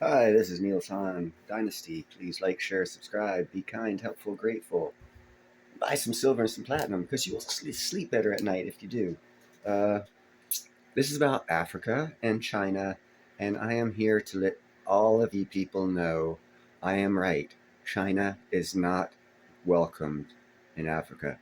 Hi, this is Neil San, Dynasty. Please like, share, subscribe, be kind, helpful, grateful. Buy some silver and some platinum because you will sleep better at night if you do. Uh, this is about Africa and China, and I am here to let all of you people know I am right. China is not welcomed in Africa.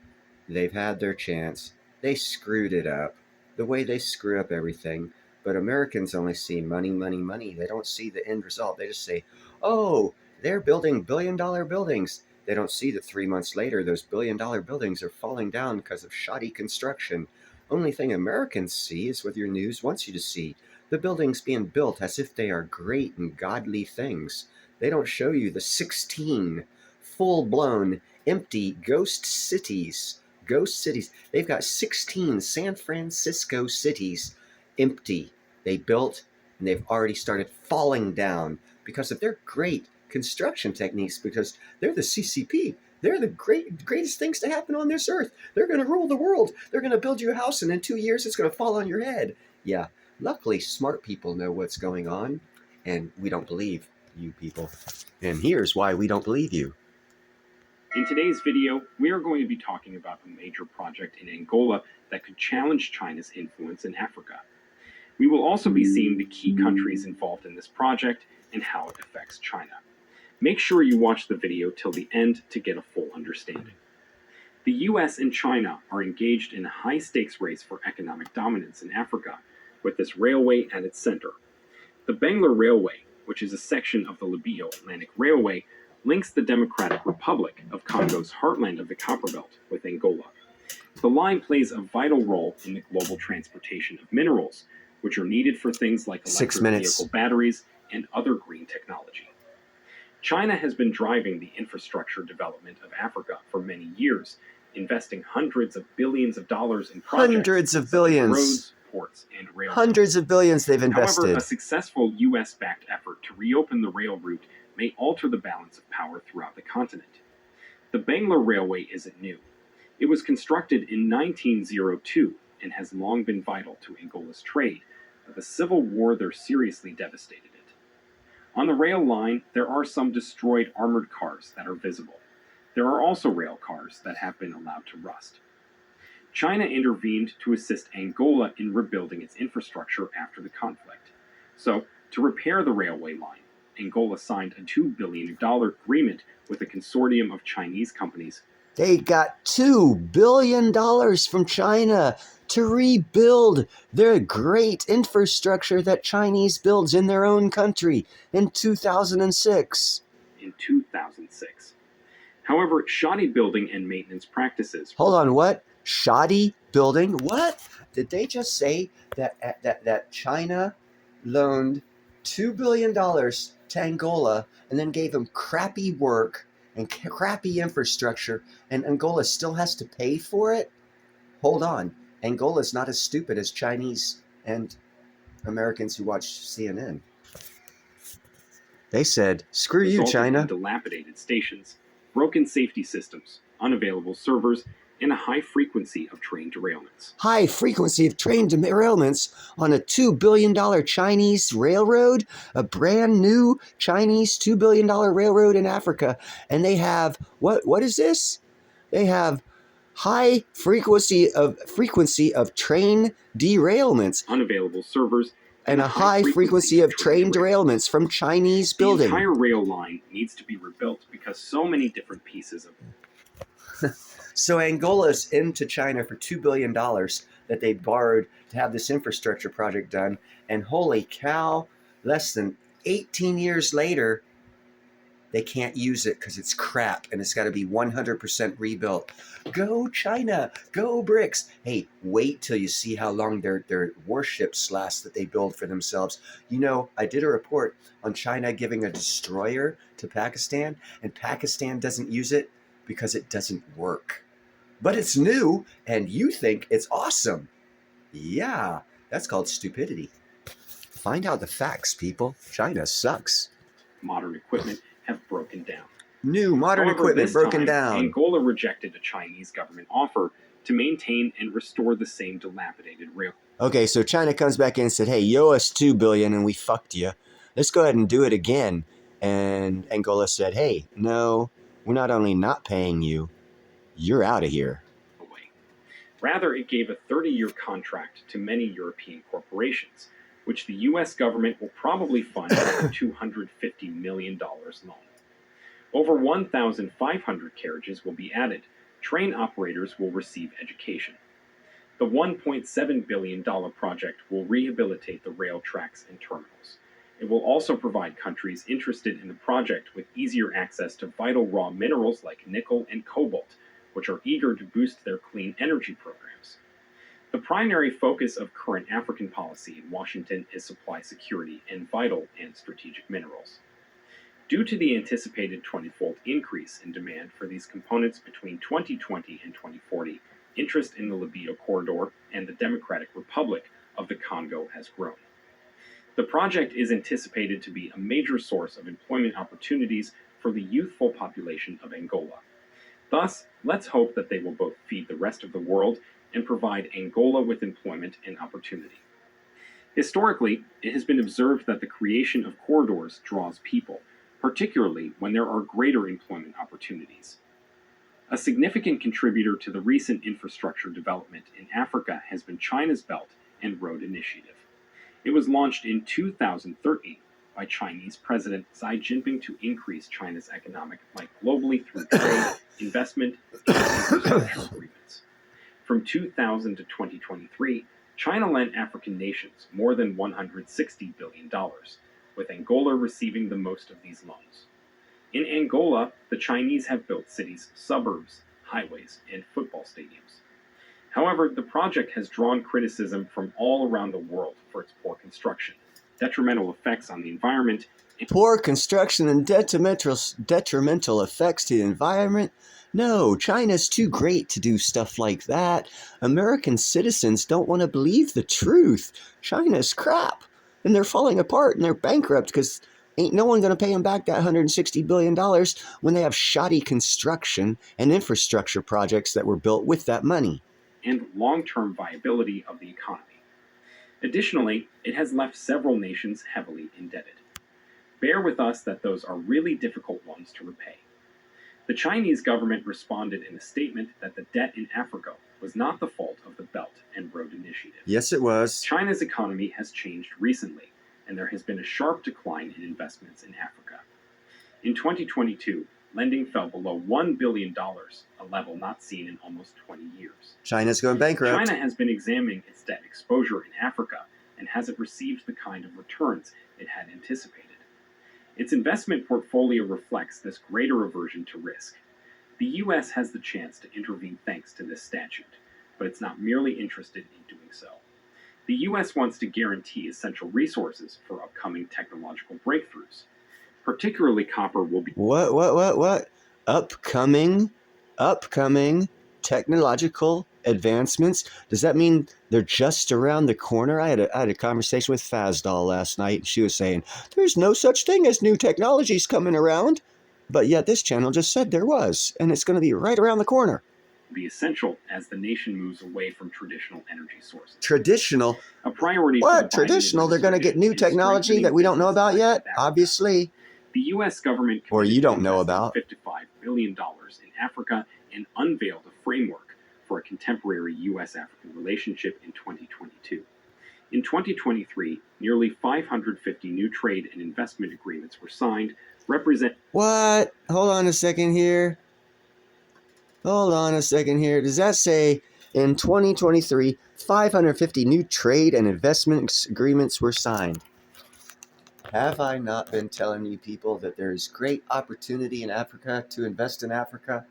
They've had their chance. They screwed it up the way they screw up everything. But Americans only see money, money, money. They don't see the end result. They just say, oh, they're building billion-dollar buildings. They don't see that 3 months later, those billion-dollar buildings are falling down because of shoddy construction. Only thing Americans see is what your news wants you to see. The buildings being built as if they are great and godly things. They don't show you the 16 full-blown empty ghost cities. Ghost cities. They've got 16 San Francisco cities empty. They built and they've already started falling down because of their great construction techniques, because they're the CCP. They're the greatest things to happen on this earth. They're going to rule the world. They're going to build you a house, and in 2 years, it's going to fall on your head. Yeah, luckily, smart people know what's going on, and we don't believe you people. And here's why we don't believe you. In today's video, we are going to be talking about a major project in Angola that could challenge China's influence in Africa. We will also be seeing the key countries involved in this project and how it affects China. Make sure you watch the video till the end to get a full understanding. The US and China are engaged in a high-stakes race for economic dominance in Africa, with this railway at its center. The Bangla Railway, which is a section of the Libya Atlantic Railway, links the Democratic Republic of Congo's heartland of the Copperbelt with Angola. The line plays a vital role in the global transportation of minerals, which are needed for things like electric vehicle batteries and other green technology. China has been driving the infrastructure development of Africa for many years, investing hundreds of billions of dollars in projects. Hundreds of billions. Roads, ports, and railroads. Hundreds of billions they've invested. However, a successful US-backed effort to reopen the rail route may alter the balance of power throughout the continent. The Bangla Railway isn't new. It was constructed in 1902 and has long been vital to Angola's trade, but the civil war there seriously devastated it. On the rail line, there are some destroyed armored cars that are visible. There are also rail cars that have been allowed to rust. China intervened to assist Angola in rebuilding its infrastructure after the conflict. So, to repair the railway line, Angola signed a $2 billion agreement with a consortium of Chinese companies. They got $2 billion from China to rebuild their great infrastructure that Chinese builds in their own country in 2006. However, shoddy building and maintenance practices... Hold on, what? Shoddy building? What? Did they just say that China loaned $2 billion to Angola and then gave them crappy work and crappy infrastructure, and Angola still has to pay for it? Hold on. Angola's not as stupid as Chinese and Americans who watch CNN. They said, screw you, China. Dilapidated stations, broken safety systems, unavailable servers, and a high frequency of train derailments. High frequency of train derailments on a $2 billion Chinese railroad, a brand new Chinese $2 billion railroad in Africa. And they have, what is this? They have high frequency of train derailments. Unavailable servers. And a high frequency of train derailments from Chinese building. The entire rail line needs to be rebuilt because so many different pieces of... So Angola's into China for $2 billion that they borrowed to have this infrastructure project done. And holy cow, less than 18 years later, they can't use it because it's crap and it's got to be 100% rebuilt. Go China, go BRICS. Hey, wait till you see how long their warships last that they build for themselves. You know, I did a report on China giving a destroyer to Pakistan, and Pakistan doesn't use it because it doesn't work. But it's new, and you think it's awesome. Yeah, that's called stupidity. Find out the facts, people. China sucks. Modern equipment have broken down. New modern equipment broken down. Angola rejected a Chinese government offer to maintain and restore the same dilapidated rail. Okay, so China comes back in and said, hey, you owe us $2 billion and we fucked you. let's go ahead and do it again. And Angola said, hey, no, we're not only not paying you, you're out of here. Rather, it gave a 30-year contract to many European corporations, which the U.S. government will probably fund with a $250 million loan. Over 1,500 carriages will be added. Train operators will receive education. The $1.7 billion project will rehabilitate the rail tracks and terminals. It will also provide countries interested in the project with easier access to vital raw minerals like nickel and cobalt, which are eager to boost their clean energy programs. The primary focus of current African policy in Washington is supply security and vital and strategic minerals. Due to the anticipated 20-fold increase in demand for these components between 2020 and 2040, interest in the Libido Corridor and the Democratic Republic of the Congo has grown. The project is anticipated to be a major source of employment opportunities for the youthful population of Angola. Thus, let's hope that they will both feed the rest of the world and provide Angola with employment and opportunity. Historically, it has been observed that the creation of corridors draws people, particularly when there are greater employment opportunities. A significant contributor to the recent infrastructure development in Africa has been China's Belt and Road Initiative. It was launched in 2013 by Chinese President Xi Jinping to increase China's economic might globally through trade, investment, and infrastructure agreements. From 2000 to 2023, China lent African nations more than $160 billion, with Angola receiving the most of these loans. In Angola, the Chinese have built cities, suburbs, highways, and football stadiums. However, the project has drawn criticism from all around the world for its poor construction, detrimental effects on the environment. Poor construction and detrimental effects to the environment? No, China's too great to do stuff like that. American citizens don't want to believe the truth. China's crap. And they're falling apart and they're bankrupt because ain't no one going to pay them back that $160 billion when they have shoddy construction and infrastructure projects that were built with that money. And long-term viability of the economy. Additionally, it has left several nations heavily indebted. Bear with us that those are really difficult ones to repay. The Chinese government responded in a statement that the debt in Africa was not the fault of the Belt and Road Initiative. Yes, it was. China's economy has changed recently, and there has been a sharp decline in investments in Africa. In 2022, lending fell below $1 billion, a level not seen in almost 20 years. China's going bankrupt. China has been examining its debt exposure in Africa and hasn't received the kind of returns it had anticipated. Its investment portfolio reflects this greater aversion to risk. The U.S. has the chance to intervene thanks to this statute, but it's not merely interested in doing so. The U.S. wants to guarantee essential resources for upcoming technological breakthroughs. Particularly copper will be... What? Upcoming technological advancements? Does that mean they're just around the corner? I had a conversation with Fazdal last night, and she was saying, there's no such thing as new technologies coming around. But yet this channel just said there was, and it's going to be right around the corner. Be essential as the nation moves away from traditional energy sources. Traditional? A priority what? Traditional? They're going to get new technology that we don't know about yet? Obviously. The U.S. government or you don't know about $55 billion in Africa and unveiled a framework for a contemporary U.S.-African relationship in 2022. In 2023, nearly 550 new trade and investment agreements were signed, What? Hold on a second here. Does that say in 2023, 550 new trade and investment agreements were signed? Have I not been telling you people that there's great opportunity in Africa to invest in Africa?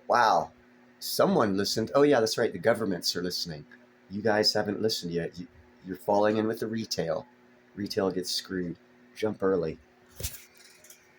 Wow. Someone listened. Oh, yeah, that's right. The governments are listening. You guys haven't listened yet. You're falling in with the retail. Retail gets screwed. Jump early.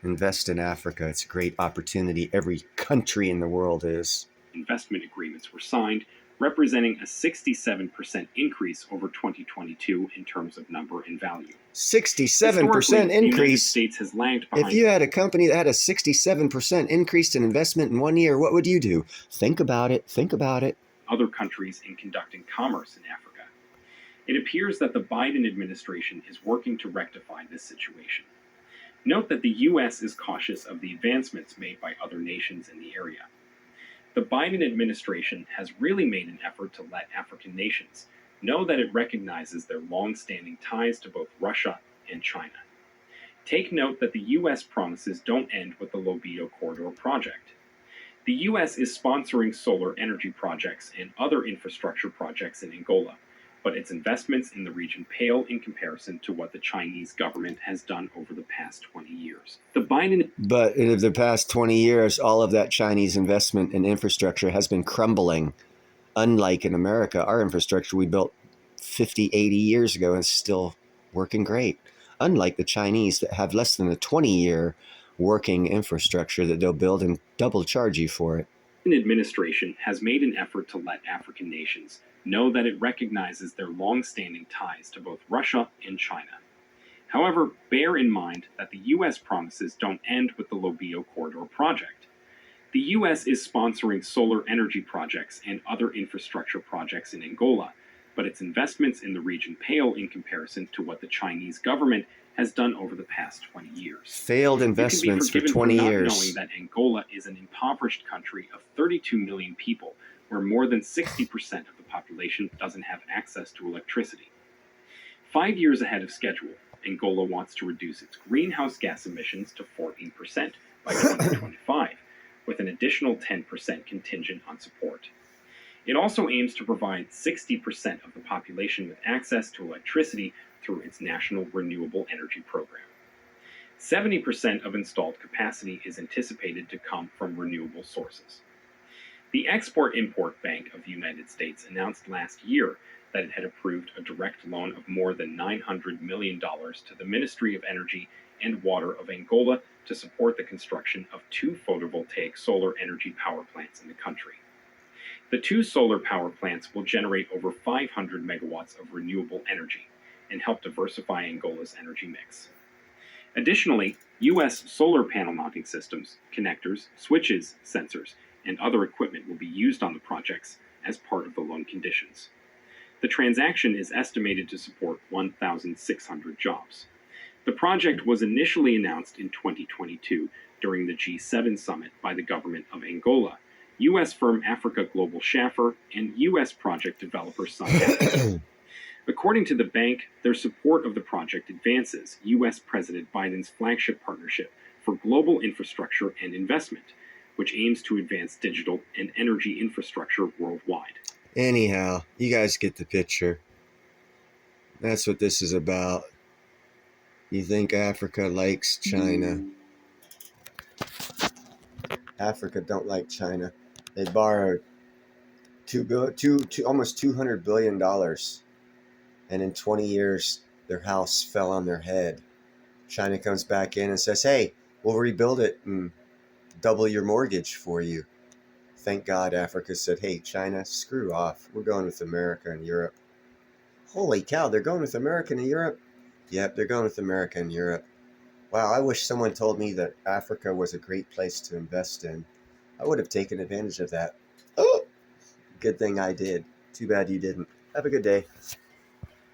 Invest in Africa. It's a great opportunity. Every country in the world is. Investment agreements were signed, representing a 67% increase over 2022 in terms of number and value. 67% increase? The United States has lagged behind. If you had a company that had a 67% increase in investment in 1 year, what would you do? Think about it. Other countries in conducting commerce in Africa. It appears that the Biden administration is working to rectify this situation. Note that the U.S. is cautious of the advancements made by other nations in the area. The Biden administration has really made an effort to let African nations know that it recognizes their long-standing ties to both Russia and China. Take note that the U.S. promises don't end with the Lobito Corridor project. The U.S. is sponsoring solar energy projects and other infrastructure projects in Angola, but its investments in the region pale in comparison to what the Chinese government has done over the past 20 years. But in the past 20 years, all of that Chinese investment in infrastructure has been crumbling. Unlike in America, our infrastructure we built 50, 80 years ago is still working great. Unlike the Chinese that have less than a 20-year working infrastructure that they'll build and double charge you for it. The administration has made an effort to let African nations know that it recognizes their long-standing ties to both Russia and China. However, bear in mind that the U.S. promises don't end with the Lobito Corridor project. The U.S. is sponsoring solar energy projects and other infrastructure projects in Angola, but its investments in the region pale in comparison to what the Chinese government has done over the past 20 years. Failed investments for 20 for not years. knowing that Angola is an impoverished country of 32 million people, where more than 60% of the population doesn't have access to electricity. 5 years ahead of schedule, Angola wants to reduce its greenhouse gas emissions to 14% by 2025, with an additional 10% contingent on support. It also aims to provide 60% of the population with access to electricity through its National Renewable Energy Program. 70% of installed capacity is anticipated to come from renewable sources. The Export-Import Bank of the United States announced last year that it had approved a direct loan of more than $900 million to the Ministry of Energy and Water of Angola to support the construction of 2 photovoltaic solar energy power plants in the country. The 2 solar power plants will generate over 500 megawatts of renewable energy and help diversify Angola's energy mix. Additionally, U.S. solar panel mounting systems, connectors, switches, sensors, and other equipment will be used on the projects as part of the loan conditions. The transaction is estimated to support 1,600 jobs. The project was initially announced in 2022 during the G7 summit by the government of Angola, U.S. firm Africa Global Schaffer, and U.S. project developer Sun. According to the bank, their support of the project advances U.S. President Biden's flagship partnership for global infrastructure and investment, which aims to advance digital and energy infrastructure worldwide. Anyhow, you guys get the picture. That's what this is about. You think Africa likes China. Africa don't like China. They borrowed almost $200 billion. And in 20 years, their house fell on their head. China comes back in and says, hey, we'll rebuild it and double your mortgage for you. Thank God Africa said, hey, China, screw off. We're going with America and Europe. Holy cow, they're going with America and Europe? Yep, they're going with America and Europe. Wow, I wish someone told me that Africa was a great place to invest in. I would have taken advantage of that. Oh, good thing I did. Too bad you didn't. Have a good day.